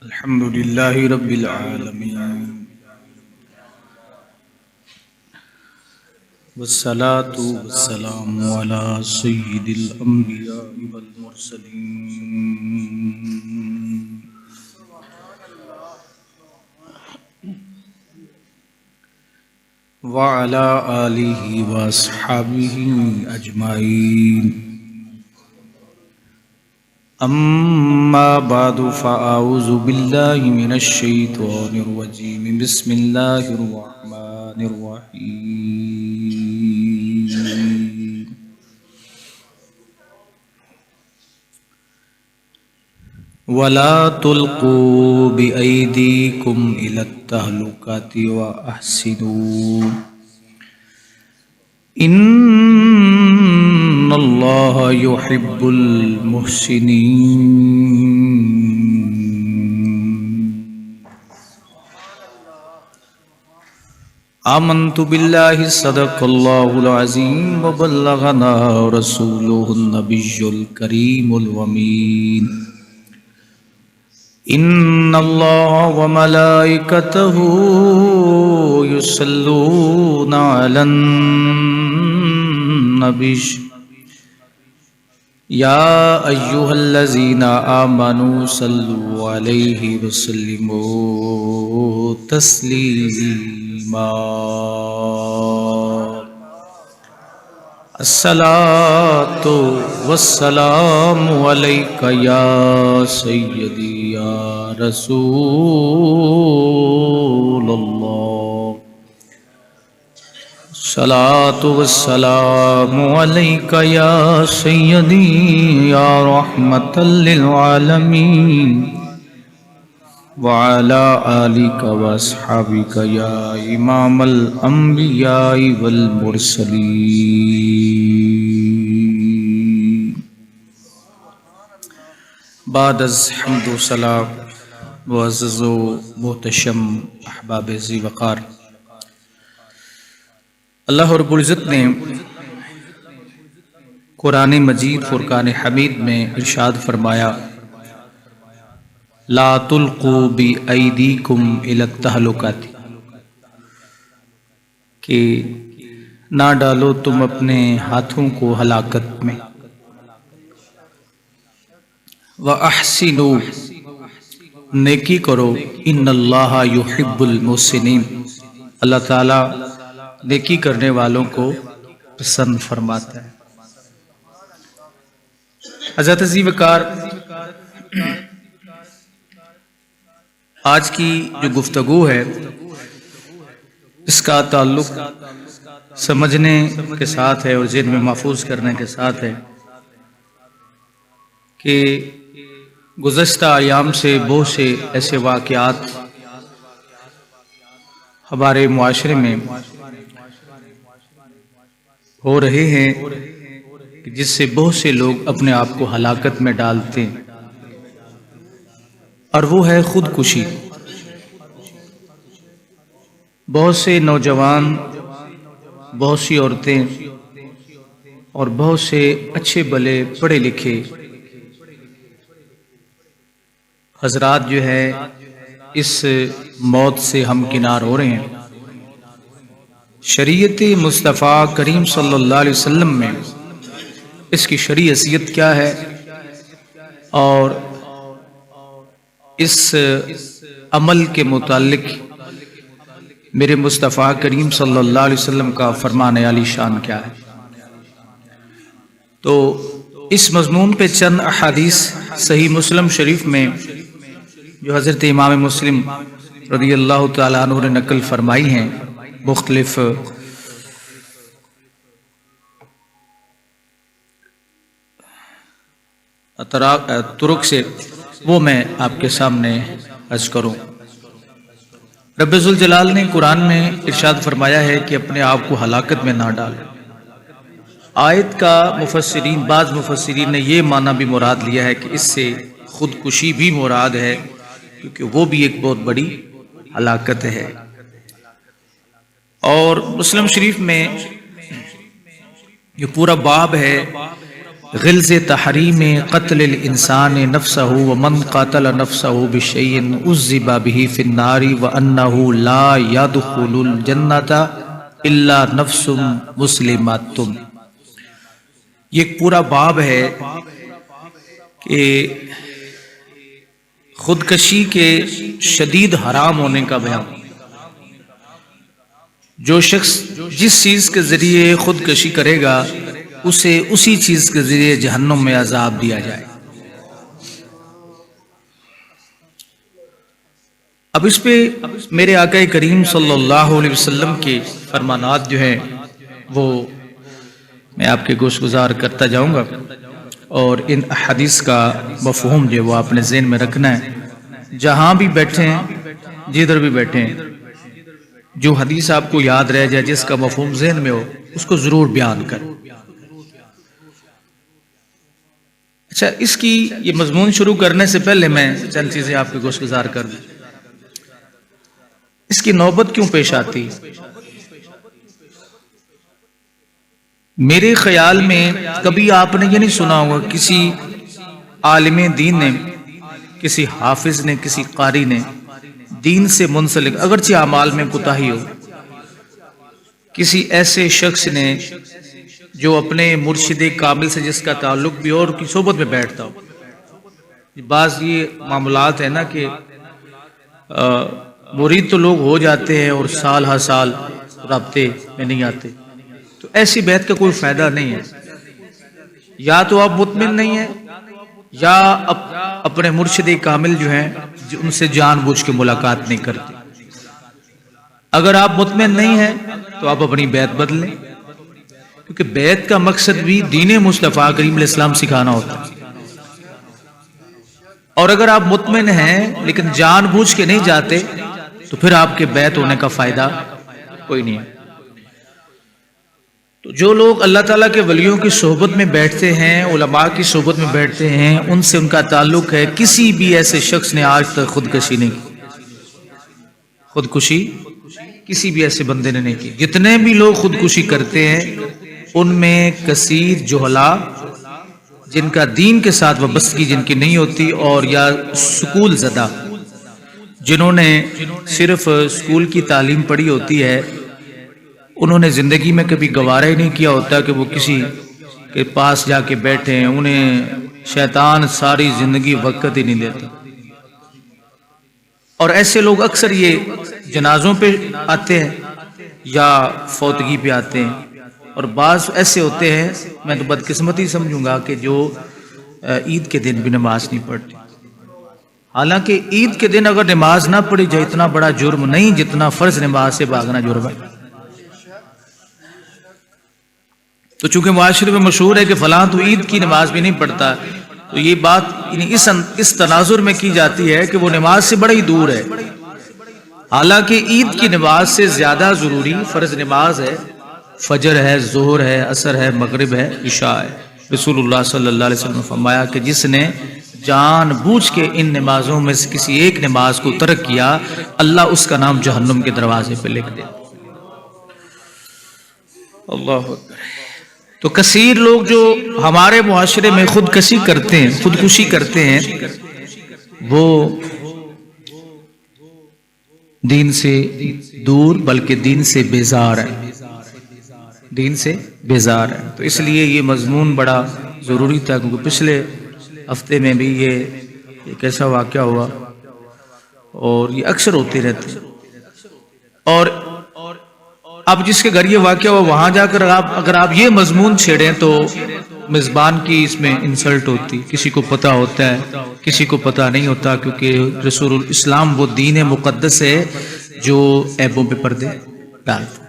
الحمد لله رب العالمين والصلاة والسلام على سيد الأنبياء والمرسلين وعلى آله وأصحابه أجمعين أما بعد فأعوذ بالله من الشيطان الرجيم بسم الله الرحمن الرحيم ولا تلقوا بأيديكم إلى التهلكة وأحسنوا إن الله يحب المحسنين آمنت بالله صدق الله العظيم وبلغنا رسوله النبي الكريم الأمين إن الله وملائكته يصلون على النبي يا أيها الذين آمنوا صلوا عليه وسلموا تسليما الصلاة والسلام عليك يا سيدي يا رسول الله الصلاة والسلام عليك يا سيدي يا رحمة للعالمين وعلى آلك وأصحابك يا إمام الأنبياء والمرسلين بعد از حمد و صلاة معزز و محتشم احباب ذی وقار، اللہ رب العزت نے قرآن مجید فرقان حمید میں ارشاد فرمایا لا تلقوا بأیدیکم الی التہلکۃ، کہ نہ ڈالو تم اپنے ہاتھوں کو ہلاکت میں، وَأَحْسِنُوا، نیکی کرو، ان اللہ یحب المحسنین، اللہ تعالیٰ نیکی کرنے والوں کو پسند فرماتا ہے۔ حضرت ذی وقار، آج کی جو گفتگو ہے اس کا تعلق سمجھنے کے ساتھ ہے اور ذہن میں محفوظ کرنے کے ساتھ ہے کہ گزشتہ ایام سے بہت سے ایسے واقعات ہمارے معاشرے میں ہو رہے ہیں جس سے بہت سے لوگ اپنے آپ کو ہلاکت میں ڈالتے ہیں، اور وہ ہے خودکشی۔ بہت سے نوجوان، بہت سی عورتیں اور بہت سے اچھے بھلے پڑھے لکھے حضرات جو ہے اس موت سے ہمکنار ہو رہے ہیں۔ شریعت مصطفیٰ کریم صلی اللہ علیہ وسلم میں اس کی شرعی حیثیت کیا ہے اور اس عمل کے متعلق میرے مصطفیٰ کریم صلی اللہ علیہ وسلم کا فرمان عالی شان کیا ہے، تو اس مضمون پہ چند احادیث صحیح مسلم شریف میں جو حضرت امام مسلم رضی اللہ تعالیٰ عنہ نے نقل فرمائی ہیں مختلف طرق سے، وہ میں آپ کے سامنے عرض کروں۔ رب ذوالجلال نے قرآن میں ارشاد فرمایا ہے کہ اپنے آپ کو ہلاکت میں نہ ڈالو۔ آیت کا بعض مفسرین نے یہ معنی بھی مراد لیا ہے کہ اس سے خودکشی بھی مراد ہے، کیونکہ وہ بھی ایک بہت بڑی ہلاکت ہے۔ اور مسلم شریف میں یہ پورا باب ہے غلظ تحریم قتل الانسان نفسہ ومن قاتل نفسہ بشیء عذب به فی النار وانہ لا يدخل الجنۃ الا نفس مسلمۃ۔ یہ ایک پورا باب ہے کہ خودکشی کے شدید حرام ہونے کا بیان۔ جو شخص جس چیز کے ذریعے خودکشی کرے گا اسے اسی چیز کے ذریعے جہنم میں عذاب دیا جائے۔ اب اس پہ میرے آقا کریم صلی اللہ علیہ وسلم کے فرمانات جو ہیں وہ میں آپ کے گوش گزار کرتا جاؤں گا، اور ان احادیث کا مفہوم جو وہ آپ نے ذہن میں رکھنا ہے۔ جہاں بھی بیٹھے ہیں، جدھر بھی بیٹھے ہیں، جو حدیث آپ کو یاد رہ جائے، جس کا مفہوم ذہن میں ہو، اس کو ضرور بیان کریں۔ اچھا، اس کی یہ مضمون شروع کرنے سے پہلے میں چند چیزیں آپ کے گوش گزار کر دوں۔ اس کی نوبت کیوں پیش آتی؟ میرے خیال میں کبھی آپ نے یہ نہیں سنا ہوگا کسی عالم دین نے، کسی حافظ نے، کسی قاری نے دین سے منسلک اگرچہ اعمال میں کوتاہی ہو، کسی ایسے شخص نے جو اپنے مرشد کامل سے جس کا تعلق بھی ہو اور کی صحبت میں بیٹھتا ہو۔ بعض یہ معاملات ہیں نا کہ مرید تو لوگ ہو جاتے ہیں اور سال ہر سال رابطے میں نہیں آتے، تو ایسی بیعت کا کوئی فائدہ نہیں ہے۔ یا تو آپ مطمئن نہیں ہیں، یا اپنے مرشد کامل جو ہیں ان سے جان بوجھ کے ملاقات نہیں کرتے۔ اگر آپ مطمئن نہیں ہیں تو آپ اپنی بیعت بدلیں، کیونکہ بیعت کا مقصد بھی دین مصطفیٰ کریم علیہ السلام سکھانا ہوتا ہے۔ اور اگر آپ مطمئن ہیں لیکن جان بوجھ کے نہیں جاتے تو پھر آپ کے بیعت ہونے کا فائدہ کوئی نہیں ہے۔ تو جو لوگ اللہ تعالیٰ کے ولیوں کی صحبت میں بیٹھتے ہیں، علماء کی صحبت میں بیٹھتے ہیں، ان سے ان کا تعلق ہے۔ کسی بھی ایسے شخص نے آج تک خودکشی نہیں کی، خودکشی کسی بھی ایسے بندے نے نہیں کی۔ جتنے بھی لوگ خودکشی کرتے ہیں ان میں کثیر جہلا، جن کا دین کے ساتھ وابستگی جن کی نہیں ہوتی، اور یا سکول زدہ، جنہوں نے صرف سکول کی تعلیم پڑھی ہوتی ہے، انہوں نے زندگی میں کبھی گوارا ہی نہیں کیا ہوتا کہ وہ کسی کے پاس جا کے بیٹھے ہیں۔ انہیں شیطان ساری زندگی وقت ہی نہیں دیتا، اور ایسے لوگ اکثر یہ جنازوں پہ آتے ہیں یا فوتگی پہ آتے ہیں، اور بعض ایسے ہوتے ہیں، میں تو بدقسمتی سمجھوں گا، کہ جو عید کے دن بھی نماز نہیں پڑھتے۔ حالانکہ عید کے دن اگر نماز نہ پڑھی جائے اتنا بڑا جرم نہیں جتنا فرض نماز سے بھاگنا جرم ہے۔ تو چونکہ معاشرے میں مشہور ہے کہ فلاں تو عید کی نماز بھی نہیں پڑھتا، تو یہ بات اس تناظر میں کی جاتی ہے کہ وہ نماز سے بڑا ہی دور ہے، حالانکہ عید کی نماز سے زیادہ ضروری فرض نماز ہے، فجر ہے، ظہر ہے، عصر ہے، مغرب ہے، عشاء ہے۔ رسول اللہ صلی اللہ علیہ وسلم نے فرمایا کہ جس نے جان بوجھ کے ان نمازوں میں سے کسی ایک نماز کو ترک کیا، اللہ اس کا نام جہنم کے دروازے پہ لکھ دے۔ اللہ اکبر۔ تو کثیر لوگ جو ہمارے معاشرے میں خودکشی کرتے ہیں وہ دین سے دور بلکہ دین سے بیزار ہے، دین سے بیزار ہے۔ تو اس لیے یہ مضمون بڑا ضروری تھا، کیونکہ پچھلے ہفتے میں بھی یہ ایک ایسا واقعہ ہوا، اور یہ اکثر ہوتے رہتے ہیں۔ اور اب جس کے گھر یہ واقعہ ہوا وہاں جا کر اگر آپ یہ مضمون چھیڑیں تو میزبان کی اس میں انسلٹ ہوتی، کسی کو پتہ ہوتا ہے، کسی کو پتہ نہیں ہوتا، کیونکہ رسول الاسلام وہ دین مقدس ہے جو عیبوں پہ پردے ڈالتا ہے۔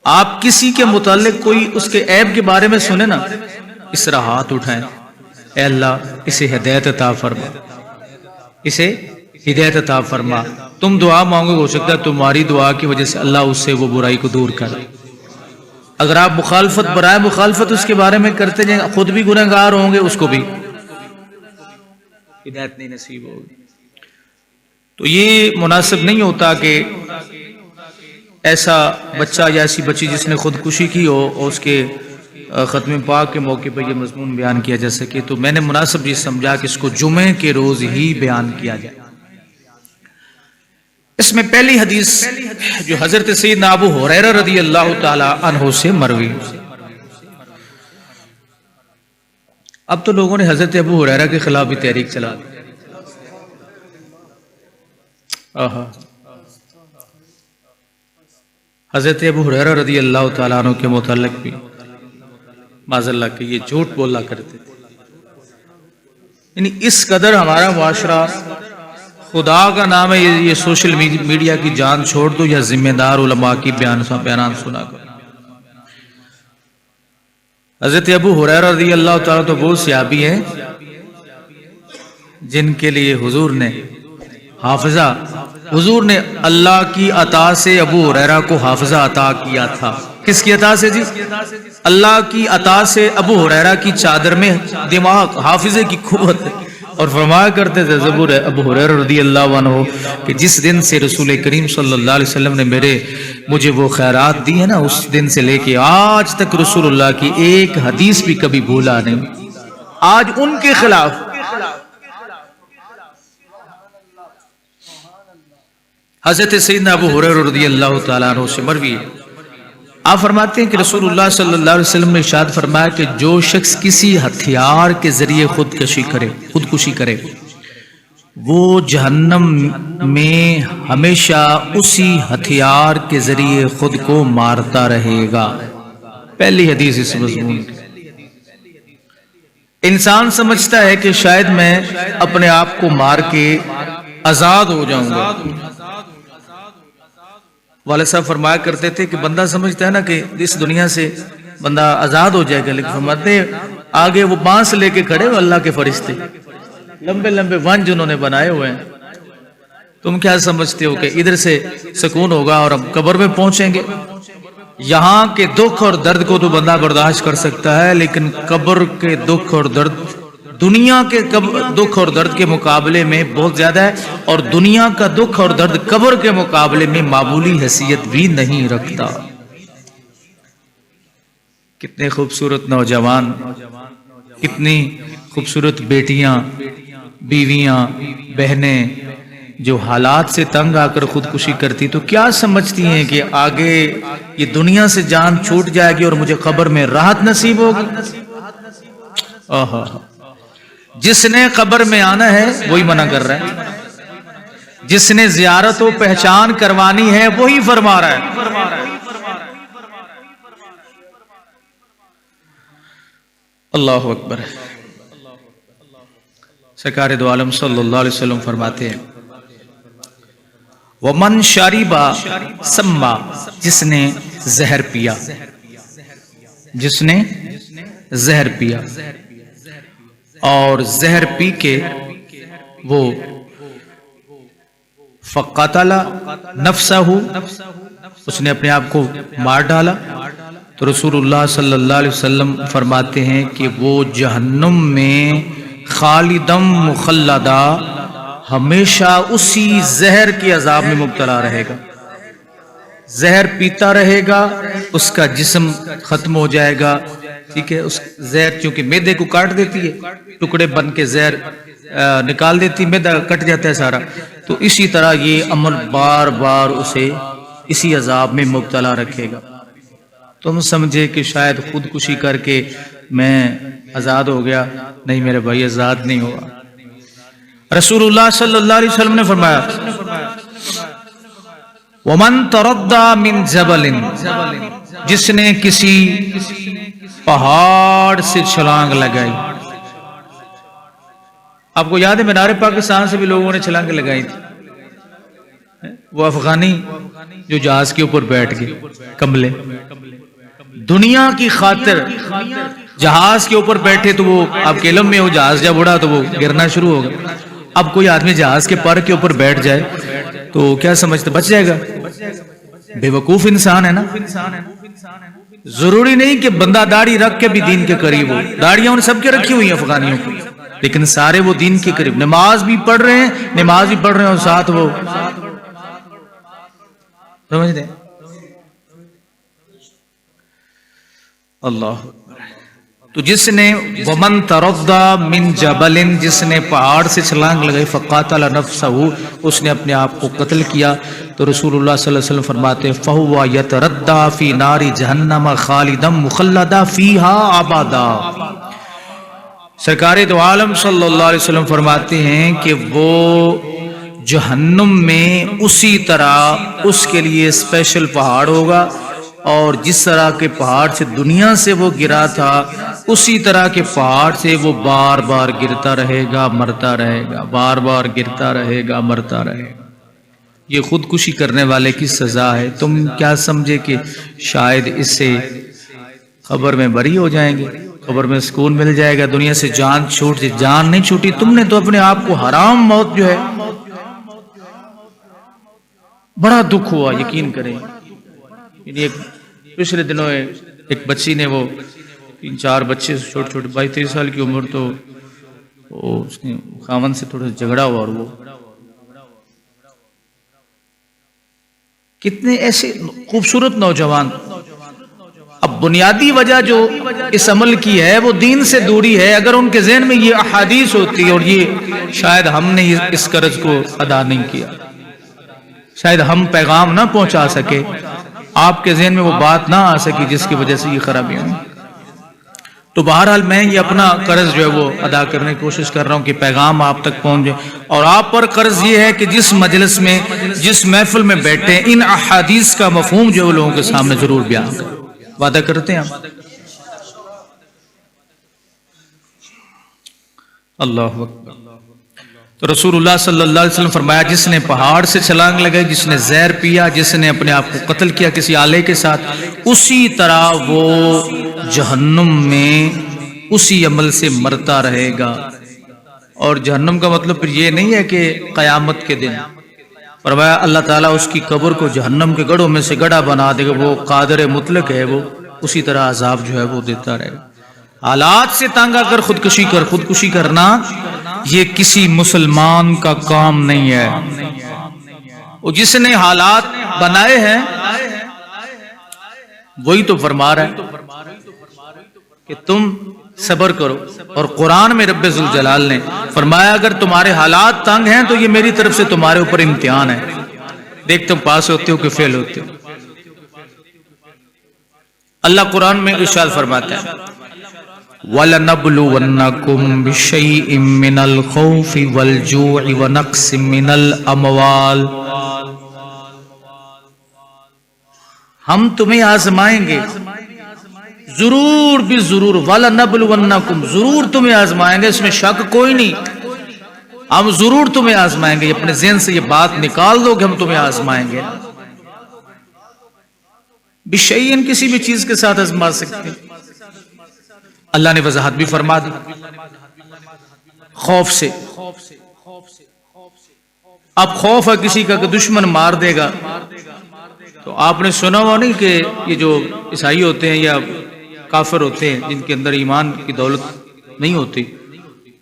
آپ کسی کے متعلق کوئی اس کے عیب کے بارے میں سنیں نا، اس طرح ہاتھ اٹھائیں، اے اللہ اسے ہدایت عطا فرما، اسے ہدایت عطا فرما۔ تم دعا مانگو، ہو سکتا ہے تمہاری دعا کی وجہ سے اللہ اس سے وہ برائی کو دور کر۔ اگر آپ مخالفت برائے مخالفت اس کے بارے میں کرتے جائیں، خود بھی گنہگار ہوں گے، اس کو بھی ہدایت نہیں نصیب ہوگی۔ تو یہ مناسب نہیں ہوتا کہ ایسا بچہ یا ایسی بچی جس نے خودکشی کی ہو اور اس کے ختم پاک کے موقع پہ یہ مضمون بیان کیا جا سکے، تو میں نے مناسب یہ سمجھا کہ اس کو جمعے کے روز ہی بیان کیا جائے۔ اس میں پہلی حدیث جو حضرت سیدنا ابو ہریرہ رضی اللہ تعالی عنہ سے مروی۔ اب تو لوگوں نے حضرت ابو ہریرہ کے خلاف بھی تحریک چلا دی۔ حضرت ابو ہریرہ رضی اللہ تعالیٰ عنہ کے متعلق بھی معاذ اللہ کہ یہ جھوٹ بولا کرتے تھے۔ یعنی اس قدر ہمارا معاشرہ، خدا کا نام ہے یہ سوشل میڈیا کی جان چھوڑ دو یا ذمہ دار علماء کی بیانات سنا کرو۔ حضرت ابو ہریرہ رضی اللہ تعالیٰ تو وہ صحابی ہیں جن کے لیے حضور نے حافظہ، حضور نے اللہ کی عطا سے ابو ہریرہ کو حافظہ عطا کیا تھا۔ کس کی عطا سے جی؟ اللہ کی عطا سے ابو ہریرہ کی چادر میں دماغ، حافظے کی قوت، اور فرمایا کرتے تھے ابو ہریرہ رضی اللہ عنہ کہ جس دن سے رسول کریم صلی اللہ علیہ وسلم نے مجھے وہ خیرات دی ہے نا، اس دن سے لے کے آج تک رسول اللہ کی ایک حدیث بھی کبھی بھولا نہیں۔ آج ان کے خلاف حضرت سیدنا ابو ہریرہ رضی اللہ تعالیٰ عنہ سے مروی ہے، آپ فرماتے ہیں کہ رسول اللہ صلی اللہ علیہ وسلم نے ارشاد فرمایا کہ جو شخص کسی ہتھیار کے ذریعے خودکشی کرے وہ جہنم میں ہمیشہ اسی ہتھیار کے ذریعے خود کو مارتا رہے گا۔ پہلی حدیث اس مضمون کی۔ انسان سمجھتا ہے کہ شاید میں اپنے آپ کو مار کے آزاد ہو جاؤں گا۔ والد صاحب فرمایا کرتے تھے کہ بندہ سمجھتا ہے نا کہ اس دنیا سے بندہ آزاد ہو جائے گا، لیکن فرماتے آگے وہ بانس لے کے کھڑے ہو اللہ کے فرشتے، لمبے لمبے ون جنہوں نے بنائے ہوئے ہیں۔ تم کیا سمجھتے ہو کہ ادھر سے سکون ہوگا اور ہم قبر میں پہنچیں گے؟ یہاں کے دکھ اور درد کو تو بندہ برداشت کر سکتا ہے، لیکن قبر کے دکھ اور درد دنیا کے دکھ اور درد کے مقابلے میں بہت زیادہ ہے، اور دنیا کا دکھ اور درد قبر کے مقابلے میں معمولی حیثیت بھی نہیں رکھتا۔ کتنے خوبصورت نوجوان، کتنی خوبصورت بیٹیاں، بیویاں، بہنیں جو حالات سے تنگ آ کر خودکشی کرتی، تو کیا سمجھتی ہیں کہ آگے یہ دنیا سے جان چھوٹ جائے گی اور مجھے قبر میں راحت نصیب ہوگی؟ جس نے قبر میں آنا ہے وہی منع کر رہا ہے، جس نے زیارت و پہچان کروانی ہے وہی فرما رہا ہے۔ اللہ اکبر۔ سرکار دو عالم صلی اللہ علیہ وسلم فرماتے ہیں وَمَنْ شَرِبَ سَمَّا، جس نے زہر پیا، جس نے زہر پیا اور زہر پی کے وہ فَقَتَلَ نَفْسَهُ، اس نے اپنے آپ کو مار ڈالا، تو رسول اللہ صلی اللہ علیہ وسلم فرماتے ہیں کہ وہ جہنم میں خالدم مخلدہ ہمیشہ اسی زہر کے عذاب میں مبتلا رہے گا۔ زہر پیتا رہے گا، اس کا جسم ختم ہو جائے گا، ٹھیک ہے، اس زہر چونکہ معدے کو کاٹ دیتی ہے، ٹکڑے بن کے زہر نکال دیتی، معدہ کٹ جاتا ہے سارا، تو اسی طرح یہ عمل بار بار اسے اسی عذاب میں مبتلا رکھے گا۔ تم سمجھے کہ شاید خودکشی کر کے میں آزاد ہو گیا، نہیں میرے بھائی، آزاد نہیں ہوا۔ رسول اللہ صلی اللہ علیہ وسلم نے فرمایا وَمَن تَرَدَّى مِن جَبَلٍ، جس نے کسی پہاڑ سے چھلانگ لگائی۔ آپ کو یاد ہے مینار پاکستان سے بھی لوگوں نے چھلانگ لگائی تھی، وہ افغانی جو جہاز کے اوپر بیٹھ گئے، کملے، دنیا کی خاطر جہاز کے اوپر بیٹھے، تو وہ آپ کے علم میں وہ جہاز جب اڑا تو وہ گرنا شروع ہو گیا۔ اب کوئی آدمی جہاز کے پر کے اوپر بیٹھ جائے تو کیا سمجھتے بچ جائے گا؟ بے وقوف انسان ہے نا۔ ضروری نہیں کہ بندہ داڑھی رکھ کے بھی دین کے قریب ہو، داڑیاں ان سب کے رکھی ہوئی ہیں افغانیوں کی، لیکن سارے وہ دین کے قریب، نماز بھی پڑھ رہے ہیں اور ساتھ وہ سمجھتے ہیں اللہ. تو جس نے ومن تردى من جبل، جس نے پہاڑ سے چھلانگ لگائی، فقاتل نفسه، اس نے اپنے آپ کو قتل کیا، تو رسول اللہ صلی اللہ علیہ وسلم فرماتے ہیں فهو يتردى في نار جہنم خالدا مخلدا فيها ابدا. سرکار دو عالم صلی اللہ علیہ وسلم فرماتے ہیں کہ وہ جہنم میں اسی طرح اس کے لیے اسپیشل پہاڑ ہوگا، اور جس طرح کے پہاڑ سے دنیا سے وہ گرا تھا اسی طرح کے پہاڑ سے وہ بار بار گرتا رہے گا، مرتا رہے گا، بار بار گرتا رہے گا، مرتا رہے گا. یہ خودکشی کرنے والے کی سزا ہے. تم کیا سمجھے کہ شاید اس سے قبر میں بری ہو جائیں گے، قبر میں سکون مل جائے گا، دنیا سے جان چھوٹ جائے؟ جان نہیں چھوٹی، تم نے تو اپنے آپ کو حرام موت جو ہے. بڑا دکھ ہوا، یقین کریں. پچھلے دنوں ایک بچی نے، وہ 3-4 بچے چھوٹے چھوٹے 22-23 سال کی عمر، تو اس نے خاوند سے تھوڑا جھگڑا ہوا، اور وہ کتنے ایسے خوبصورت نوجوان. اب بنیادی وجہ جو اس عمل کی ہے وہ دین سے دوری ہے. اگر ان کے ذہن میں یہ احادیث ہوتی، اور یہ شاید ہم نے اس قرض کو ادا نہیں کیا، شاید ہم پیغام نہ پہنچا سکے، آپ کے ذہن میں وہ بات نہ آ سکی جس کی وجہ سے یہ خرابی ہوئی. تو بہرحال میں یہ اپنا قرض جو ہے وہ ادا کرنے کی کوشش کر رہا ہوں کہ پیغام آپ تک پہنچ جائے. اور آپ پر قرض یہ ہے کہ جس مجلس میں، جس محفل میں بیٹھے، ان احادیث کا مفہوم جو ہے لوگوں کے سامنے ضرور بیان کریں. وعدہ کرتے ہیں ہم؟ اللہ اکبر. تو رسول اللہ صلی اللہ علیہ وسلم فرمایا جس نے پہاڑ سے چھلانگ لگائی، جس نے زہر پیا، جس نے اپنے آپ کو قتل کیا کسی آلے کے ساتھ، اسی طرح وہ جہنم میں اسی عمل سے مرتا رہے گا. اور جہنم کا مطلب پھر یہ نہیں ہے کہ قیامت کے دن، فرمایا اللہ تعالیٰ اس کی قبر کو جہنم کے گڑھوں میں سے گڑھا بنا دے گا. وہ قادر مطلق ہے، وہ اسی طرح عذاب جو ہے وہ دیتا رہے گا. حالات سے تنگ آ کر خودکشی کر، خودکشی کرنا یہ کسی مسلمان کا کام نہیں ہے. وہ جس نے حالات بنائے ہیں وہی تو فرما رہا ہے کہ تم صبر کرو. اور قرآن میں رب ذوالجلال نے فرمایا اگر تمہارے حالات تنگ ہیں تو یہ میری طرف سے تمہارے اوپر امتحان ہے، دیکھ تم پاس ہوتے ہو کہ فیل ہوتے ہو. اللہ قرآن میں ارشاد فرماتا ہے وَلَنَبْلُوَنَّكُمْ بِشَيْءٍ مِّنَ الْخَوْفِ وَالْجُوعِ وَنَقْصٍ مِّنَ الْأَمْوَالِ. ہم تمہیں آزمائیں گے، ضرور بھی ضرور. وَلَنَبْلُوَنَّكُمْ، ضرور تمہیں آزمائیں گے، اس میں شک کوئی نہیں. ہم ضرور تمہیں آزمائیں گے. اپنے ذہن سے یہ بات نکال دو کہ ہم تمہیں آزمائیں گے. بِشَيْءٍ کسی بھی چیز کے ساتھ آزما سکتے ہیں. اللہ نے وضاحت بھی فرما دی. خوف سے، اب خوف ہے کسی کا کہ دشمن مار دے گا. تو آپ نے سنا ہوا نہیں کہ یہ جو عیسائی ہوتے ہیں یا کافر ہوتے ہیں جن کے اندر ایمان کی دولت نہیں ہوتی،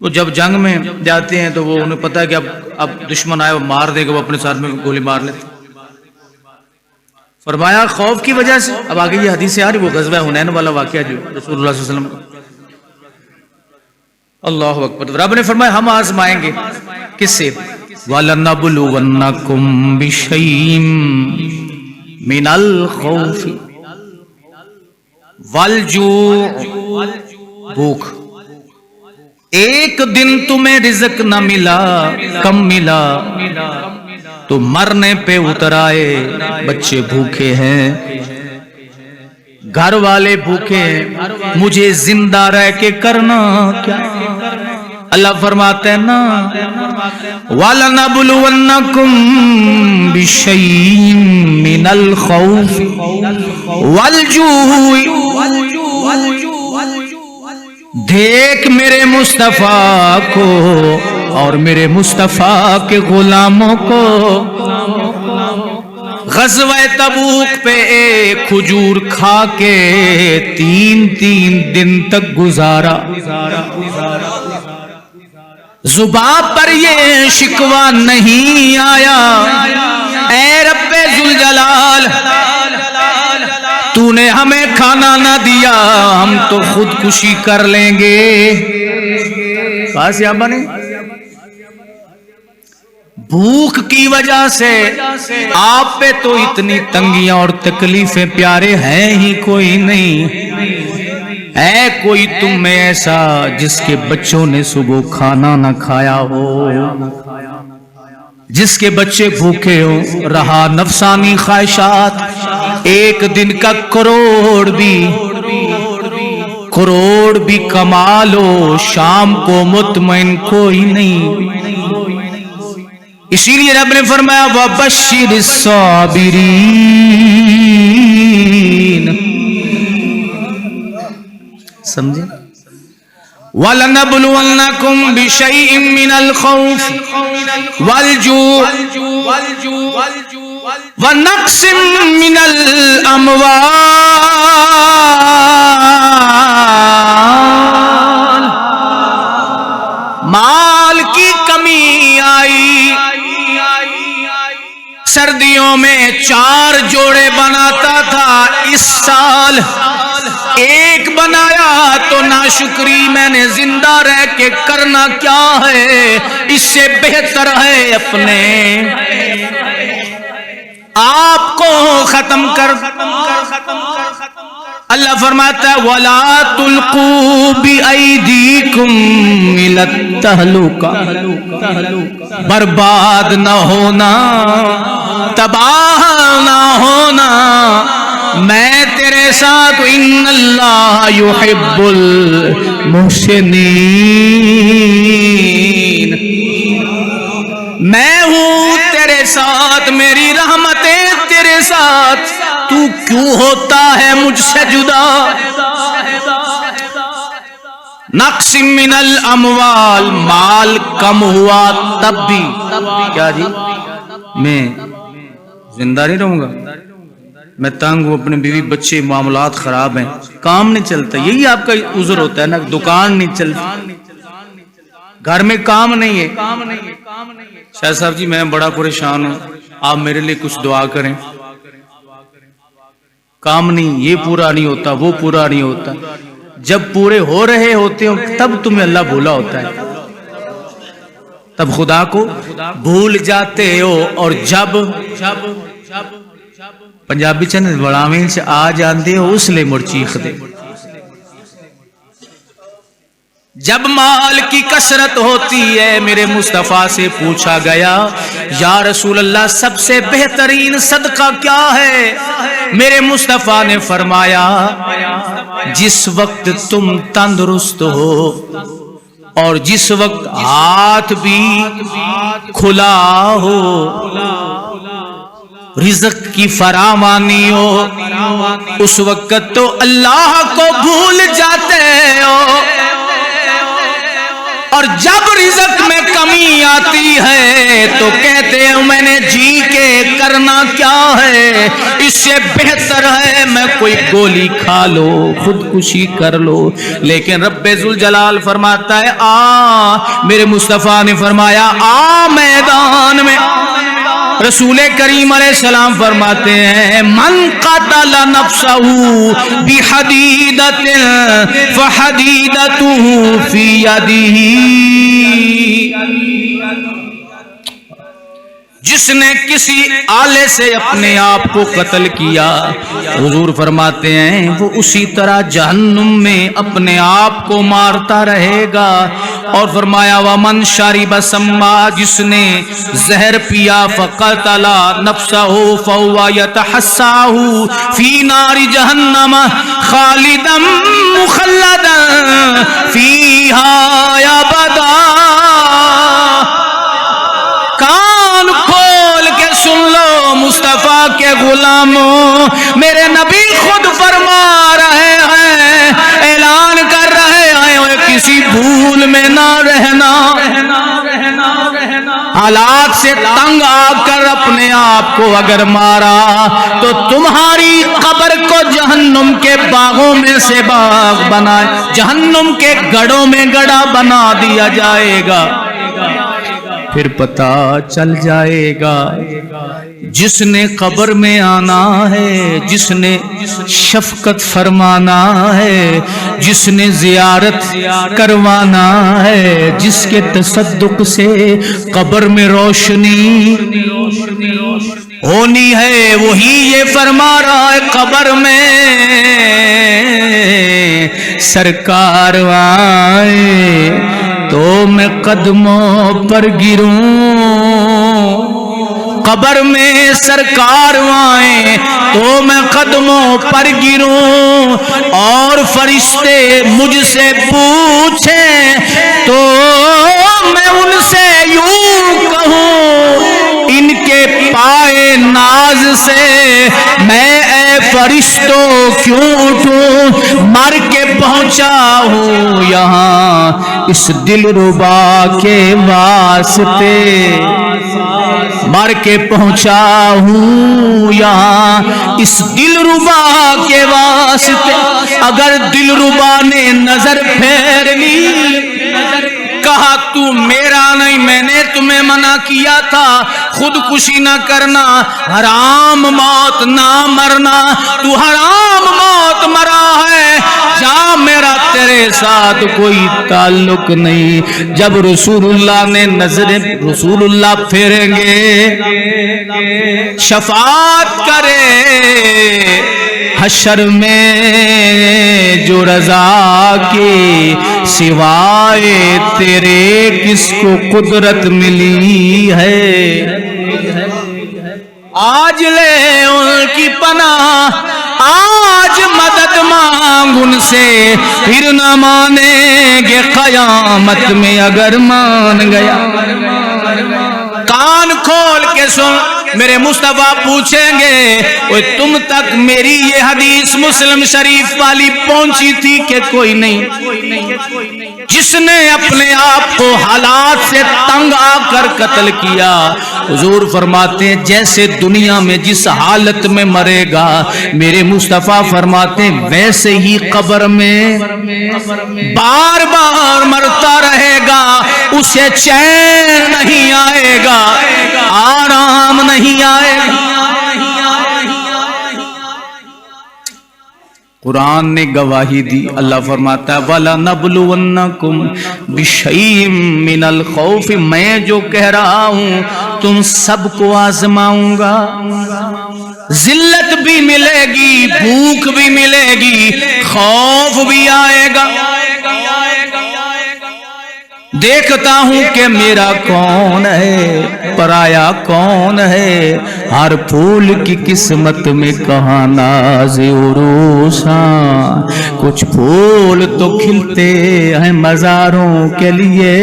وہ جب جنگ میں جاتے ہیں تو وہ انہیں پتا ہے کہ اب دشمن آئے وہ مار دے گا، وہ اپنے ساتھ میں گولی مار لیتے. فرمایا خوف کی وجہ سے. اب آگے یہ حدیث آ رہی، وہ غزوہ حنین والا واقعہ جو رسول اللہ صلی اللہ علیہ وسلم کا. اللہ اکبر. رب نے فرمایا ہم آزمائیں گے. کس سے؟ وَلَنَبْلُوَنَّكُمْ بِشَيْءٍ مِّنَ الْخَوْفِ وَالْجُوعِ. بھوک. ایک دن تمہیں رزق نہ ملا، کم ملا تو مرنے پہ اتر آئے. بچے بھوکے ہیں، گھر والے بھوکے ہیں، مجھے زندہ رہ کے کرنا کیا؟ اللہ فرماتے ہیں نا وَلَنَبْلُوَنَّكُمْ بِشَيْءٍ مِّنَ الْخَوْفِ وَالْجُوعِ. دیکھ میرے مصطفیٰ کو اور میرے مصطفیٰ کے غلاموں کو غزوہ تبوک پہ ایک کھجور کھا کے 3 دن تک گزارا. زباں پر یہ شکوہ نہیں آیا اے رب ذوالجلال تو تو نے ہمیں کھانا نہ دیا ہم تو خودکشی کر لیں گے. کہا صحابہ نے بھوک کی وجہ سے آپ پہ تو اتنی تنگیاں اور تکلیفیں پیارے ہیں ہی کوئی نہیں. ہے کوئی تم میں ایسا جس کے بچوں نے صبح کھانا نہ کھایا ہو, جس کے بچے بھوکے ہوں, رہا نفسانی خواہشات, ایک دن کا کروڑ بھی کما لو شام کو مطمئن کوئی نہیں. اسی لیے رب نے فرمایا وَبَشِّرِ الصَّابِرِينَ, سمجھے, وَلَنَبْلُوَنَّكُمْ بِشَيْءٍ مِّنَ الْخَوْفِ وَالْجُوعِ وَنَقْصٍ مِّنَ الْأَمْوَالِ مال کی کمی آئی. سردیوں میں 4 جوڑے بناتا تھا, اس سال ایک بنایا تو ناشکری میں نے زندہ رہ کے کرنا کیا ہے. اس سے بہتر ہے اپنے آپ کو ختم کر. اللہ فرماتا ہے وَلَا تُلْقُوا بِأَيْدِيكُمْ إِلَى التَّهْلُكَةِ, برباد نہ ہونا, تباہ نہ ہونا, میں تیرے ساتھ. ان اللہ یحب المحسنین, میں ہوں تیرے ساتھ, میری رحمتیں تیرے ساتھ. تو کیوں ہوتا ہے مجھ سے جدا. نقص من الاموال, مال کم ہوا تب بھی کیا جی میں زندہ نہیں رہوں گا, میں تنگ ہوں, اپنے بیوی بچے معاملات خراب ہیں, کام نہیں چلتا. یہی آپ کا عذر ہوتا ہے نا, دکان نہیں چلتی, گھر میں کام نہیں ہے. شاہ صاحب جی میں بڑا پریشان ہوں, آپ میرے لیے کچھ دعا کریں. کام نہیں, یہ پورا نہیں ہوتا, وہ پورا نہیں ہوتا. جب پورے ہو رہے ہوتے ہو تب تمہیں اللہ بھولا ہوتا ہے, تب خدا کو بھول جاتے ہو. اور جب پنجابی چند بڑاویں سے آ جاندے ہو اس لئے مڑ چیخ دے. جب مال کی کثرت ہوتی ہے, میرے مصطفیٰ سے پوچھا گیا یا رسول اللہ سب سے بہترین صدقہ کیا ہے. میرے مصطفیٰ نے فرمایا جس وقت تم تندرست ہو اور جس وقت ہاتھ بھی کھلا ہو, رزق کی فراوانی ہو, اس وقت تو اللہ کو بھول جاتے ہو. اور جب رزق میں کمی آتی ہے تو کہتے ہیں میں نے جی کے کرنا کیا ہے, اس سے بہتر ہے میں کوئی گولی کھا لو, خودکشی کر لو. لیکن رب ذوالجلال فرماتا ہے میرے مصطفیٰ نے فرمایا میدان میں. رسول کریم علیہ السلام فرماتے ہیں من قتل نفسه بحدیدۃ فحدیدته فی یدہ, جس نے کسی آلے سے اپنے آپ کو قتل کیا, حضور فرماتے ہیں وہ اسی طرح جہنم میں اپنے آپ کو مارتا رہے گا. اور فرمایا ومن شرب سما, جس نے زہر پیا فقتل نفسه فهو يتحساه فی نار جہنم خالدا مخلدا فیہا ابدا. کان کھول کے سن لو مصطفیٰ کے غلاموں, میرے نبی خود فرما رہے ہیں, اعلان کر رہے ہیں کسی بھول میں نہ رہنا. حالات سے تنگ آ کر اپنے آپ کو اگر مارا تو تمہاری قبر کو جہنم کے باغوں میں سے باغ بنائے, جہنم کے گڑھوں میں گڑھا بنا دیا جائے گا. پھر پتہ چل جائے گا۔ جس نے قبر میں آنا ہے، جس نے شفقت فرمانا ہے، جس نے زیارت کروانا ہے، جس کے تصدق سے قبر میں روشنی ہونی ہے، وہی یہ فرما رہا ہے قبر میں سرکار آئے تو میں قدموں پر گروں، قبر میں سرکار آئے تو میں قدموں پر گروں، اور فرشتے مجھ سے پوچھیں تو میں ان سے یوں کہوں، ان کے پائے ناز سے میں اے فرشتوں کیوں اٹھوں، مر کے پہنچا ہوں یہاں اس دلربا کے واسطے، مر کے پہنچا ہوں یہاں اس دلربا کے واسطے۔ اگر دلربا نے نظر پھیر لی، کہا تو میرا نہیں، میں نے تمہیں منع کیا تھا خودکشی نہ کرنا، حرام موت نہ مرنا، تو حرام موت مرا ہے، جا میرا تیرے ساتھ کوئی تعلق نہیں۔ جب رسول اللہ نے نظریں رسول اللہ پھیریں گے، شفاعت کرے حشر میں جو رضا کی سوائے تیرے کس کو قدرت ملی ہے، آج لے ان کی پناہ، آج مدد مانگ ان سے، پھر نہ مانیں گے قیامت میں اگر مان گیا۔ کان کھول کے سن، میرے مصطفیٰ پوچھیں گے اوہ تم تک میری یہ حدیث مسلم شریف والی پہنچی تھی کہ کوئی نہیں؟ جس نے اپنے آپ کو حالات سے تنگ آ کر قتل کیا، حضور فرماتے ہیں جیسے دنیا میں جس حالت میں مرے گا، میرے مصطفیٰ فرماتے ہیں ویسے ہی قبر میں بار بار مرتا رہے گا، اسے چین نہیں آئے گا، آرام نہیں آئے گا۔ قرآن نے گواہی دی، اللہ فرماتا ہے وَلَنَبْلُوَنَّكُمْ بِشَيْءٍ مِّنَ الْخَوْفِ، میں جو کہہ رہا ہوں تم سب کو آزماؤں گا، ذلت بھی ملے گی، بھوک بھی ملے گی، خوف بھی آئے گا، دیکھتا ہوں کہ میرا کون ہے پرایا کون ہے، ہر پھول کی قسمت میں کہاں ناز عروساں، کچھ پھول تو کھلتے ہیں مزاروں کے لیے۔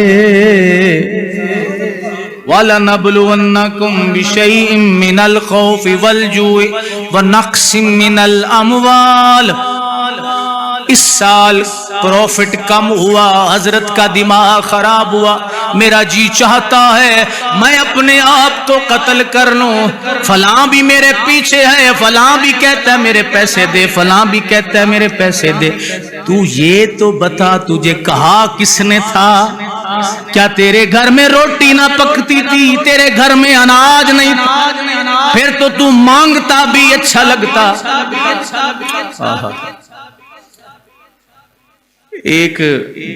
وَلَنَبْلُوَنَّكُمْ بِشَيْءٍ مِّنَ الْخَوْفِ وَالْجُوعِ وَنَقْصٍ مِّنَ الْأَمْوَالِ۔ اس سال پروفٹ کم ہوا، حضرت کا دماغ خراب ہوا، میرا جی چاہتا ہے میں اپنے آپ کو قتل کر لوں، فلاں بھی میرے پیچھے ہے، فلاں بھی کہتا ہے میرے پیسے دے، فلاں بھی کہتا ہے میرے پیسے دے۔ تو یہ تو بتا تجھے کہا کس نے تھا؟ کیا تیرے گھر میں روٹی نہ پکتی تھی؟ تیرے گھر میں اناج نہیں تھا؟ پھر تو مانگتا بھی اچھا لگتا۔ ایک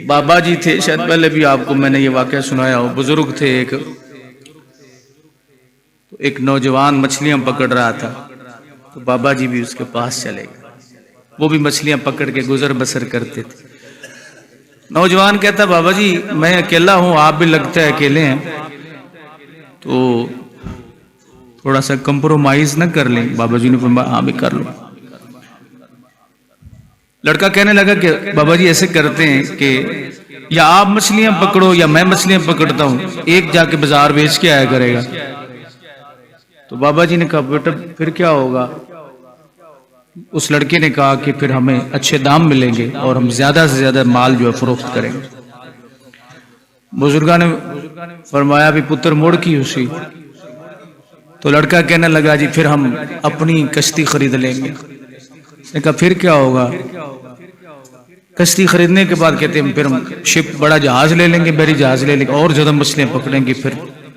بابا جی تھے، شاید پہلے بھی آپ کو میں نے یہ واقعہ سنایا ہو، بزرگ تھے، ایک نوجوان مچھلیاں پکڑ رہا تھا، تو بابا جی بھی اس کے پاس چلے گئے، وہ بھی مچھلیاں پکڑ کے گزر بسر کرتے تھے۔ نوجوان کہتا بابا جی میں اکیلا ہوں، آپ بھی لگتا ہے اکیلے ہیں، تو تھوڑا سا کمپرومائز نہ کر لیں؟ بابا جی نے فرمایا ہاں بھی کر لوں۔ لڑکا کہنے لگا کہ بابا جی ایسے کرتے ہیں کہ یا آپ مچھلیاں پکڑو یا میں مچھلیاں پکڑتا ہوں، ایک جا کے بازار بیچ کے آیا کرے گا۔ تو بابا جی نے کہا بیٹا پھر کیا ہوگا؟ اس لڑکے نے کہا کہ پھر ہمیں اچھے دام ملیں گے اور ہم زیادہ سے زیادہ مال جو ہے فروخت کریں گے۔ بزرگان نے فرمایا بھی پتر موڑ کی اسی۔ تو لڑکا کہنے لگا جی پھر ہم اپنی کشتی خرید لیں گے۔ اس نے کہا پھر کیا ہوگا؟ کشتی خریدنے کے بعد کہتے ہیں پھر ہم شپ بڑا جہاز لے لیں گے، بڑی جہاز لے لیں گے اور زیادہ مچھلیاں پکڑیں گے، پھر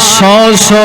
100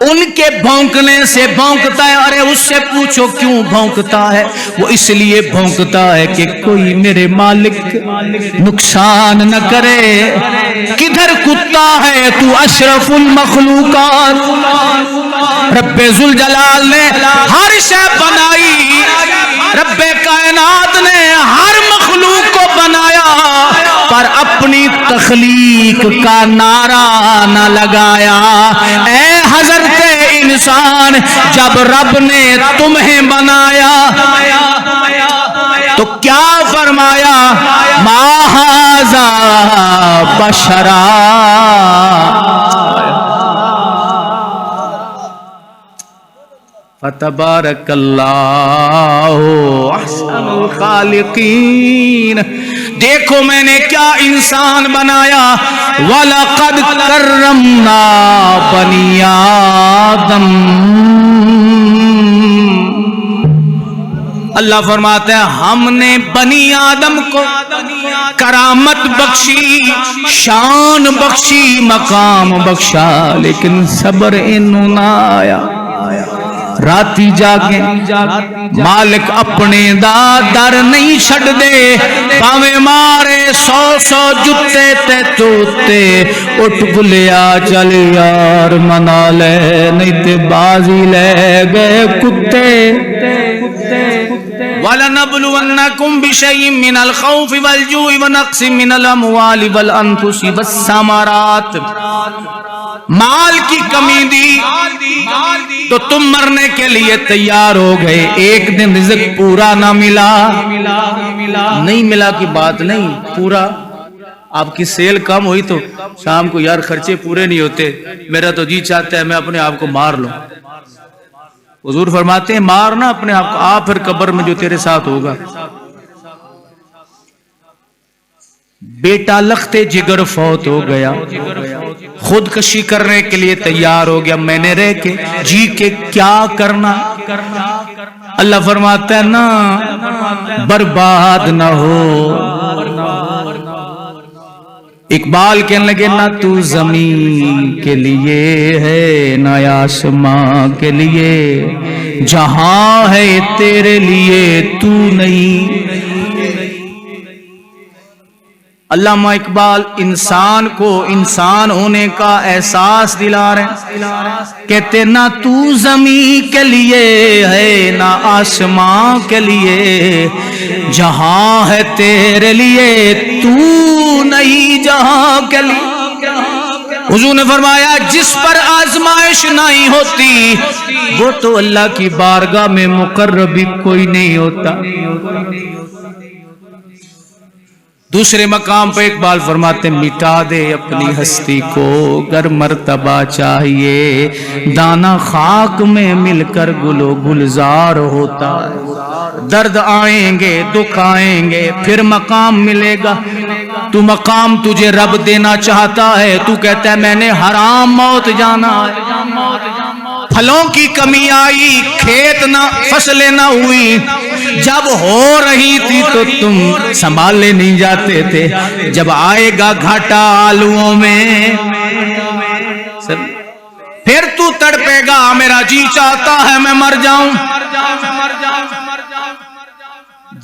ان کے بھونکنے سے بھونکتا ہے. ارے اس سے پوچھو کیوں بھونکتا ہے؟ وہ اس لیے بھونکتا ہے کہ کوئی میرے مالک نقصان نہ کرے. کدھر کتا ہے تو اشرف المخلوقات. رب ذوالجلال نے ہر شے بنائی، رب کائنات نے ہر مخلوق کو بنایا، پر اپنی تخلیق کا نعرہ نہ لگایا. اے حضرت انسان، جب رب نے تمہیں بنایا تو کیا فرمایا؟ ما ھذا بشرا. فتبارک اللہ احسن الخالقین. دیکھو میں نے کیا انسان بنایا. وَلَقَدْ كَرَّمْنَا بَنِي آدم. اللہ فرماتے ہیں ہم نے بنی آدم کو کرامت بخشی، شان بخشی، مقام بخشا، لیکن صبر انہوں نہ آیا. راتی جاگے مالک اپنے دا در نہیں چھڑ دے، پاویں مارے 100 جتے تے توتے. اٹھ بلیا چل یار منا لے، نہیں تے بازی لے گئے کتے. وَلَنَبْلُوَنَّكُمْ بِشَيْءٍ مِّنَ الْخَوْفِ وَالْجُوعِ وَنَقْصٍ مِّنَ الْأَمْوَالِ وَالْأَنفُسِ وَالثَّمَرَاتِ. مال کی کمی دی تو تم مرنے کے لیے تیار ہو گئے. ایک دن رزق پورا نہ ملا، نہیں ملا کی بات نہیں، پورا. آپ کی سیل کم ہوئی تو شام کو یار خرچے پورے نہیں ہوتے، میرا تو جی چاہتا ہے میں اپنے آپ کو مار لوں. حضور فرماتے ہیں مارنا اپنے آپ کو، آ پھر قبر میں جو تیرے ساتھ ہوگا. بیٹا لخت جگر فوت ہو گیا، خودکشی کرنے کے لیے تیار ہو گیا. میں نے رہ کے جی کے کیا کرنا؟ اللہ فرماتا ہے نا برباد نہ ہو. اقبال کہنے لگے نہ تو زمین کے لیے ہے نہ آسمان کے لیے، جہاں ہے تیرے لیے تو نہیں. علامہ اقبال انسان کو انسان ہونے کا احساس دلا رہے ہیں. کہتے نہ تو زمین کے لیے ہے نہ آسمان کے لیے، جہاں ہے تیرے لیے تو نہیں جہاں کے لیے. حضور نے فرمایا جس پر آزمائش نہیں ہوتی وہ تو اللہ کی بارگاہ میں مقرب بھی کوئی نہیں ہوتا. دوسرے مقام پہ اقبال فرماتے مٹا دے اپنی ہستی کو، گر مرتبہ چاہیے دانا خاک میں مل کر گل و گلزار ہوتا ہے. درد آئیں گے دکھ آئیں گے پھر مقام ملے گا. تو مقام تجھے رب دینا چاہتا ہے، تو کہتا ہے میں نے حرام موت جانا ہے. پھلوں کی کمی آئی، کھیت نہ فصلیں نہ ہوئی، جب ہو رہی تھی تو تم سنبھالے نہیں جاتے تھے. جب آئے گا گھاٹا آلووں میں پھر تو تڑپے گا میرا جی چاہتا ہے میں مر جاؤں.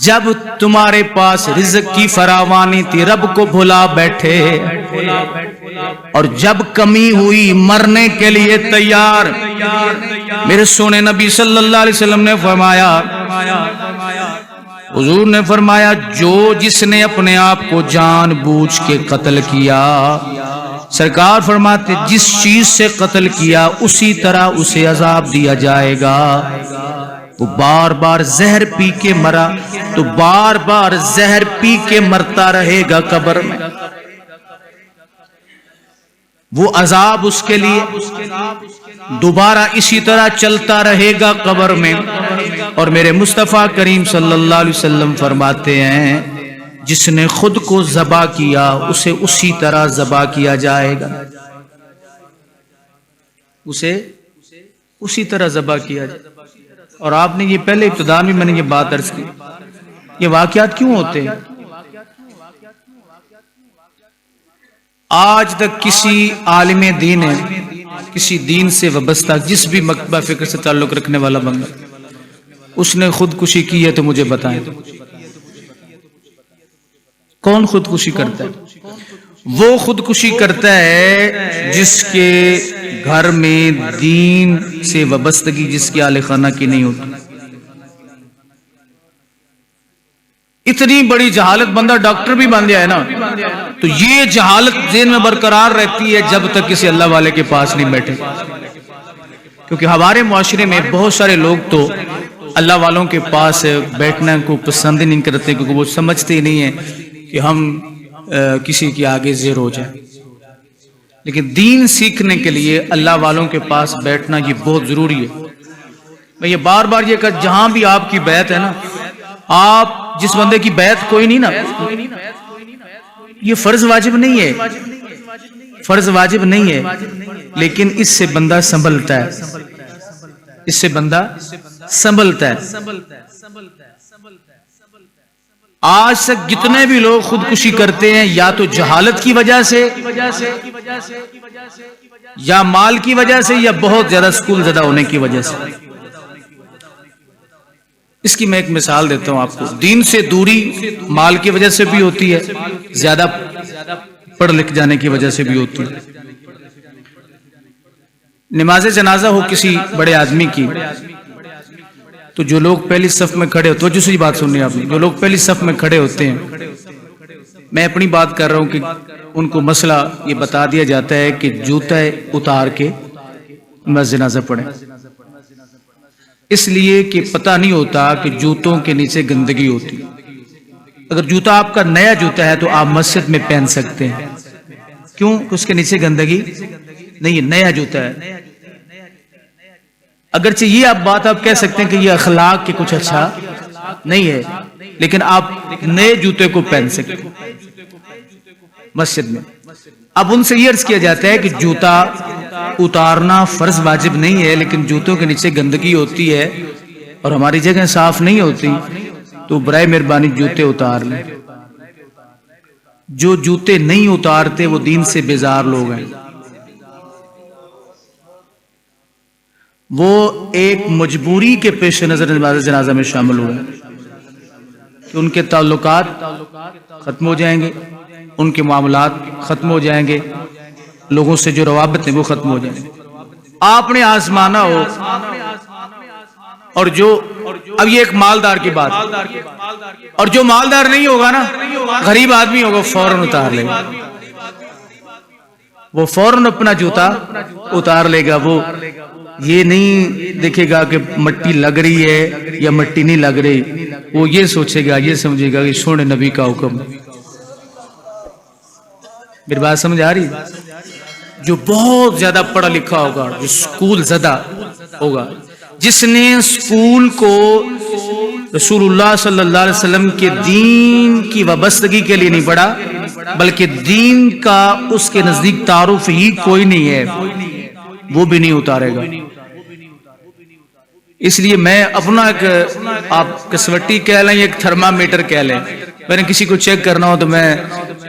جب تمہارے پاس رزق کی فراوانی تھی رب کو بھلا بیٹھے، اور جب کمی ہوئی مرنے کے لیے تیار. میرے سونے نبی صلی اللہ علیہ وسلم نے فرمایا، حضور نے فرمایا جو جس نے اپنے آپ کو جان بوجھ کے قتل کیا، سرکار فرماتے جس چیز سے قتل کیا اسی طرح اسے عذاب دیا جائے گا. وہ بار بار زہر پی کے مرا تو بار بار زہر پی کے مرتا رہے گا قبر میں. وہ عذاب اس کے لیے دوبارہ اسی طرح چلتا رہے گا قبر میں. اور میرے مصطفیٰ کریم صلی اللہ علیہ وسلم فرماتے ہیں جس نے خود کو ذبح کیا اسے اسی طرح ذبح کیا جائے گا، اسے اسی طرح ذبح کیا جائے. اور آپ نے یہ پہلے ابتدا میں نے یہ بات عرض کی، یہ واقعات کیوں ہوتے ہیں؟ آج تک کسی عالم دین نے کسی دین سے وابستہ جس بھی مکتبہ فکر سے تعلق رکھنے والا بندہ اس نے خودکشی کی ہے تو مجھے بتائیں، کون خودکشی کرتا ہے؟ وہ خودکشی کرتا ہے جس کے گھر میں دین سے وابستگی جس کی اہل خانہ کی نہیں ہوتی۔ اتنی بڑی جہالت، بندہ ڈاکٹر بھی بن جائے نا تو یہ جہالت ذہن میں برقرار رہتی ہے جب تک کسی اللہ والے کے پاس نہیں بیٹھے، کیونکہ ہمارے معاشرے میں بہت سارے لوگ تو اللہ والوں کے پاس بیٹھنا کو پسند ہی نہیں کرتے، کیونکہ وہ سمجھتے ہی نہیں ہیں کہ ہم کسی کے آگے زیر ہو جائیں۔ لیکن دین سیکھنے کے لیے اللہ والوں کے پاس بیٹھنا یہ بہت ضروری ہے۔ میں یہ بار بار یہ کہا، جہاں بھی آپ کی بیعت ہے نا، آپ جس بندے کی بیعت کوئی نہیں نا، یہ فرض واجب نہیں ہے، فرض واجب نہیں ہے، لیکن اس سے بندہ سنبھلتا ہے، اس سے بندہ سنبھلتا ہے۔ آج تک جتنے بھی لوگ خودکشی کرتے ہیں یا تو جہالت کی وجہ سے یا مال کی وجہ سے یا بہت زیادہ سکول زدہ ہونے کی وجہ سے۔ اس کی میں ایک مثال دیتا ہوں آپ کو۔ دین سے دوری مال کی وجہ سے بھی ہوتی ہے، زیادہ پڑھ لکھ جانے کی وجہ سے بھی ہوتی ہے۔ نماز جنازہ ہو کسی بڑے آدمی کی تو جو لوگ پہلی صف میں کھڑے ہوتے ہیں، دوسری بات سننی آپ نے، جو لوگ پہلی صف میں کھڑے ہوتے ہیں، میں اپنی بات کر رہا ہوں کہ ان کو مسئلہ یہ بتا دیا جاتا ہے کہ جوتا اتار کے نماز جنازہ پڑھیں، اس لیے کہ پتہ نہیں ہوتا کہ جوتوں کے نیچے گندگی ہوتی۔ اگر جوتا آپ کا نیا جوتا ہے تو آپ مسجد میں پہن سکتے ہیں، کیوں؟ کہ اس کے نیچے گندگی نہیں ہے، نیا جوتا ہے۔ اگرچہ یہ بات آپ کہہ سکتے ہیں کہ یہ اخلاق کے کچھ اچھا نہیں ہے، لیکن آپ نئے جوتے کو پہن سکتے ہیں مسجد میں۔ اب ان سے یہ عرض کیا جاتا ہے کہ جوتا اتارنا فرض واجب نہیں ہے، لیکن جوتوں کے نیچے گندگی ہوتی ہے اور ہماری جگہ صاف نہیں ہوتی، تو برائے مہربانی جوتے اتار لیں۔ جو جوتے نہیں اتارتے وہ دین سے بیزار لوگ ہیں، وہ ایک مجبوری کے پیش نظر نماز جنازہ میں شامل ہوئے کہ ان کے تعلقات ختم ہو جائیں گے، ان کے معاملات ختم ہو جائیں گے، لوگوں سے جو روابط ہیں وہ ختم ہو جائیں گے۔ آپ نے آزمانا ہو، اور جو اب یہ ایک مالدار کی بات، اور جو مالدار نہیں ہوگا نا، غریب آدمی ہوگا، فوراً اتار لے گا، وہ فوراً اپنا جوتا اتار لے گا۔ وہ یہ نہیں دیکھے گا کہ مٹی لگ رہی ہے یا مٹی نہیں لگ رہی، وہ یہ سوچے گا، یہ سمجھے گا کہ سونے نبی کا حکم۔ میری بات سمجھ آ رہی؟ جو بہت زیادہ پڑھا لکھا ہوگا، جو سکول زدہ ہوگا، جس نے سکول کو رسول اللہ صلی اللہ علیہ وسلم کے دین کی وابستگی کے لیے نہیں پڑھا، بلکہ دین کا اس کے نزدیک تعارف ہی کوئی نہیں ہے، وہ بھی نہیں اتارے گا۔ اس لیے میں اپنا ایک، آپ کسوٹی کہہ لیں، ایک تھرمامیٹر کہہ لیں، میں نے کسی کو چیک کرنا ہو تو میں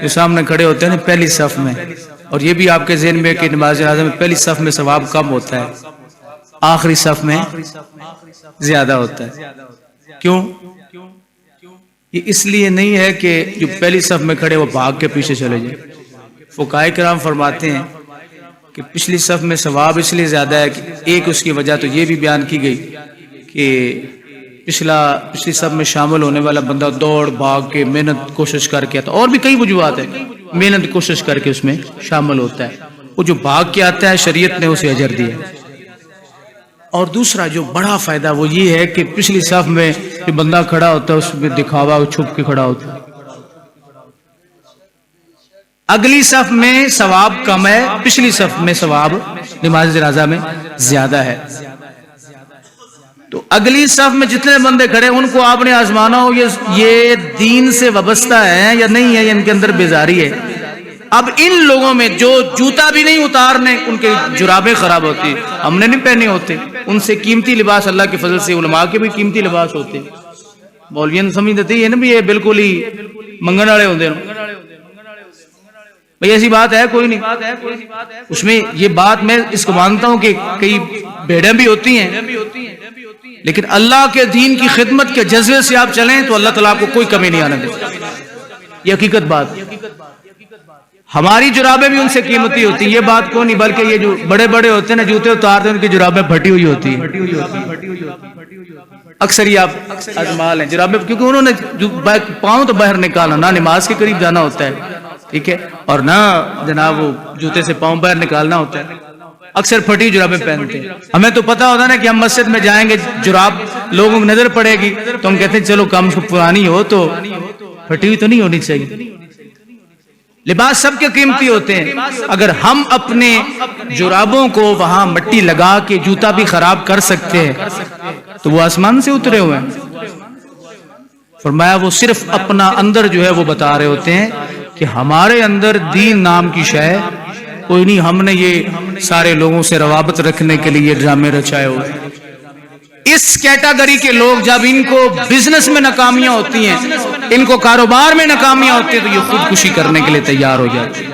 جو سامنے کھڑے ہوتے ہیں نا پہلی صف میں، اور یہ بھی آپ کے ذہن میں کہ نماز جنازہ میں پہلی صف میں ثواب کم ہوتا ہے، آخری صف میں زیادہ ہوتا ہے۔ کیوں؟ یہ اس لیے نہیں ہے کہ جو پہلی صف میں کھڑے وہ بھاگ کے پیچھے چلے جائیں۔ فقہاء کرام فرماتے ہیں کہ پچھلی صف میں ثواب اس لیے زیادہ ہے کہ ایک اس کی وجہ تو یہ بھی بیان کی گئی کہ پچھلی صف میں شامل ہونے والا بندہ دوڑ بھاگ کے محنت کوشش کر کے آتا، اور بھی کئی وجوہات ہیں، محنت کوشش کر کے اس میں شامل ہوتا ہے، وہ جو بھاگ کے آتا ہے شریعت نے اسے اجر دیا۔ اور دوسرا جو بڑا فائدہ وہ یہ ہے کہ پچھلی صف میں جو بندہ کھڑا ہوتا ہے اس میں دکھاوا چھپ کے کھڑا ہوتا ہے، اگلی صف میں ثواب کم ہے، پچھلی صف میں ثواب نماز جنازہ میں زیادہ ہے۔ تو اگلی صف میں جتنے بندے کھڑے ان کو آپ نے آزمانا ہو یہ دین سے وابستہ ہے یا نہیں ہے، یا ان کے اندر بیزاری ہے۔ اب ان لوگوں میں جو جوتا بھی نہیں اتارنے، ان کے جرابیں خراب ہوتی، ہم نے نہیں پہنے ہوتے، ان سے قیمتی لباس اللہ کے فضل سے علماء کے بھی قیمتی لباس ہوتے، مولویوں سمجھ دیتے ہیں نا بھی یہ بالکل ہی منگن والے ہوتے ہیں، بھئی ایسی بات ہے کوئی نہیں. اس میں یہ بات میں اس کو مانتا ہوں کہ کئی بھیڑیں بھی ہوتی ہیں، لیکن اللہ کے دین کی خدمت کے جذبے سے آپ چلیں تو اللہ تعالیٰ آپ کو کوئی کمی نہیں آنے دے. یہ حقیقت بات. ہماری جرابیں بھی ان سے قیمتی ہوتی ہیں، یہ بات کو نہیں، بلکہ یہ جو بڑے بڑے ہوتے ہیں نا جوتے اتارتے ہیں ان کی جرابیں پھٹی ہوئی ہوتی ہیں. اکثر یہ آپ آزما لیں جرابیں، کیونکہ انہوں نے پاؤں تو باہر نکالا، نہ نماز کے قریب جانا ہوتا ہے، ٹھیک ہے، اور نہ جناب وہ جوتے سے پاؤں باہر نکالنا ہوتا ہے. اکثر پھٹی جرابیں پہنتے ہیں. ہمیں تو پتا ہوتا ہے نا کہ ہم مسجد میں جائیں گے، جراب لوگوں کو نظر پڑے گی تو ہم کہتے ہیں چلو کم پرانی ہو تو پھٹی ہوئی تو نہیں ہونی چاہیے. لباس سب کے قیمتی ہوتے ہیں. اگر ہم اپنے جرابوں کو وہاں مٹی لگا کے جوتا بھی خراب کر سکتے ہیں تو وہ آسمان سے اترے ہوئے ہیں. فرمایا وہ صرف اپنا اندر جو ہے وہ بتا رہے ہوتے ہیں کہ ہمارے اندر دین نام کی شے کوئی نہیں، ہم نے یہ سارے لوگوں سے روابط رکھنے کے لیے ڈرامے رچائے ہوئے. اس کیٹاگری کے لوگ جب ان کو بزنس میں ناکامیاں ہوتی ہیں، ان کو کاروبار میں ناکامیاں ہوتی ہیں تو یہ خودکشی کرنے کے لیے تیار ہو جاتے ہیں.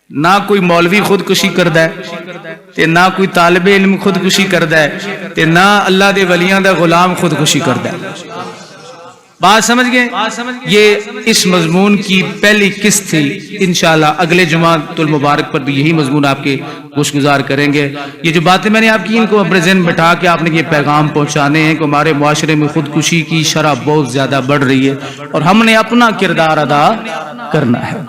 نہ کوئی مولوی خودکشی کردا ہے تے نہ کوئی طالب علم خودکشی کردا ہے تے نہ اللہ دے ولیاں دا غلام خودکشی کردا ہے. بات سمجھ گئے؟ یہ اس مضمون کی پہلی قسط تھی. انشاءاللہ اگلے جمعۃ المبارک پر بھی یہی مضمون آپ کے گوش گزار کریں گے. یہ جو باتیں میں نے آپ کی ان کو اپنے ذہن بٹھا کے آپ نے یہ پیغام پہنچانے ہیں کہ ہمارے معاشرے میں خودکشی کی شرح بہت زیادہ بڑھ رہی ہے اور ہم نے اپنا کردار ادا کرنا ہے.